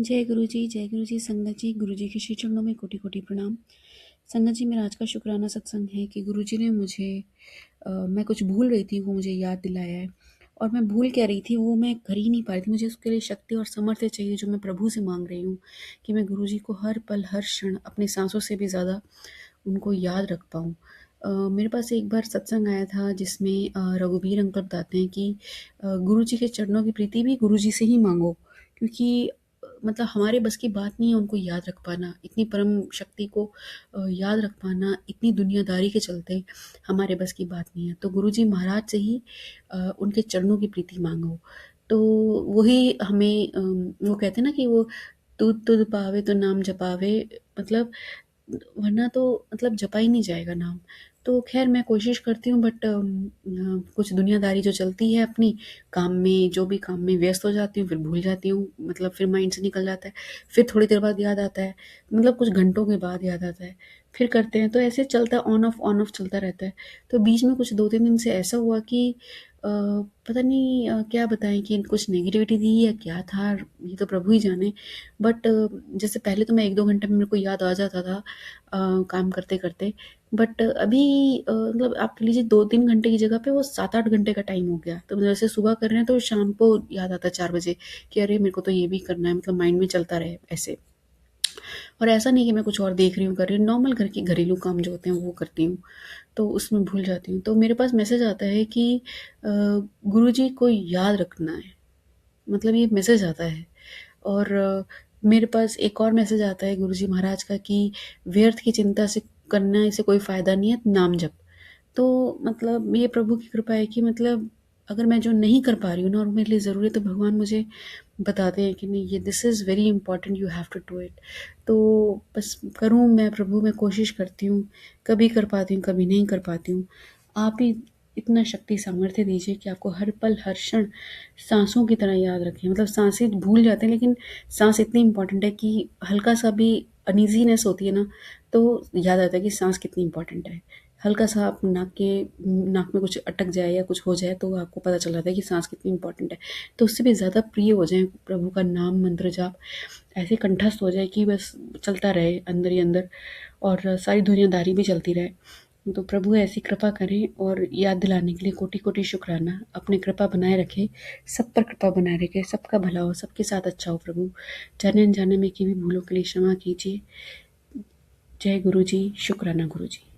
जय गुरु जी, संगत जी, गुरु जी के श्री चरणों में कोटि कोटि प्रणाम। संगत जी, मेरा आज का शुक्राना सत्संग है कि गुरु जी ने मुझे मैं कुछ भूल रही थी, वो मुझे याद दिलाया है। और मैं भूल क्या रही थी, वो मैं कर ही नहीं पा रही थी। मुझे उसके लिए शक्ति और सामर्थ्य चाहिए, जो मैं प्रभु से मांग रही हूँ, कि मैं गुरु जी को हर पल हर क्षण अपनी सांसों से भी ज़्यादा उनको याद रख पाऊँ। मेरे पास एक बार सत्संग आया था, जिसमें रघुवीर अंकल बताते हैं कि गुरु जी के चरणों की प्रीति भी गुरु जी से ही मांगो, क्योंकि मतलब हमारे बस की बात नहीं है उनको याद रख पाना, इतनी परम शक्ति को याद रख पाना, इतनी दुनियादारी के चलते हमारे बस की बात नहीं है। तो गुरु जी महाराज से ही उनके चरणों की प्रीति मांगो। तो वही हमें वो कहते हैं ना कि वो तुद तुद पावे तो नाम जपावे, मतलब वरना तो मतलब जपा ही नहीं जाएगा नाम। तो ख़ैर मैं कोशिश करती हूँ, बट कुछ दुनियादारी जो चलती है अपनी, काम में जो भी काम में व्यस्त हो जाती हूँ, फिर भूल जाती हूँ, मतलब फिर माइंड से निकल जाता है। फिर थोड़ी देर बाद याद आता है, मतलब कुछ घंटों के बाद याद आता है, फिर करते हैं। तो ऐसे चलता है, ऑन ऑफ चलता रहता है। तो बीच में कुछ 2-3 दिन से ऐसा हुआ कि पता नहीं क्या बताएँ, कि कुछ नेगेटिविटी थी या क्या था, ये तो प्रभु ही जाने। बट जैसे पहले तो मैं 1-2 घंटे में मेरे को याद आ जाता था काम करते-करते। बट अभी मतलब आप कह लीजिए 2-3 घंटे की जगह पे वो 7-8 घंटे का टाइम हो गया। तो मतलब जैसे सुबह कर रहे हैं तो शाम को याद आता है 4 बजे, कि अरे मेरे को तो ये भी करना है, मतलब माइंड में चलता रहे ऐसे। और ऐसा नहीं कि मैं कुछ और देख रही हूँ, कर रही हूँ, नॉर्मल घर के घरेलू काम जो होते हैं वो करती हूँ, तो उसमें भूल जाती हूँ। तो मेरे पास मैसेज आता है कि गुरुजी को याद रखना है, मतलब ये मैसेज आता है। और मेरे पास एक और मैसेज आता है गुरुजी महाराज का, कि व्यर्थ की चिंता से करने से कोई फ़ायदा नहीं है, नाम जप। तो मतलब ये प्रभु की कृपा है कि मतलब अगर मैं जो नहीं कर पा रही हूँ ना, और मेरे लिए ज़रूरी है, तो भगवान मुझे बताते हैं कि नहीं, ये this is very important, you have to do it. तो बस करूँ मैं प्रभु, मैं कोशिश करती हूँ, कभी कर पाती हूँ, कभी नहीं कर पाती हूँ। आप ही इतना शक्ति सामर्थ्य दीजिए कि आपको हर पल हर क्षण सांसों की तरह याद रखें। मतलब सांसें भूल जाते हैं, लेकिन सांस इतनी इंपॉर्टेंट है कि हल्का सा भी अनईजीनेस होती है ना, तो याद आता है कि सांस कितनी इंपॉर्टेंट है। हल्का सा आप नाक में कुछ अटक जाए या कुछ हो जाए, तो आपको पता चल जाता है कि सांस कितनी इंपॉर्टेंट है। तो उससे भी ज़्यादा प्रिय हो जाए प्रभु का नाम मंत्र जाप, ऐसे कंठस्थ हो जाए कि बस चलता रहे अंदर ही अंदर, और सारी दुनियादारी भी चलती रहे। तो प्रभु ऐसी कृपा करें, और याद दिलाने के लिए कोटि कोटि शुक्राना। अपनी कृपा बनाए रखे, सब पर कृपा बनाए रखे, सबका भला हो, सबके साथ अच्छा हो प्रभु। जाने अनजाने में की भी भूलों के लिए क्षमा कीजिए। जय गुरु जी, शुक्राना गुरु जी।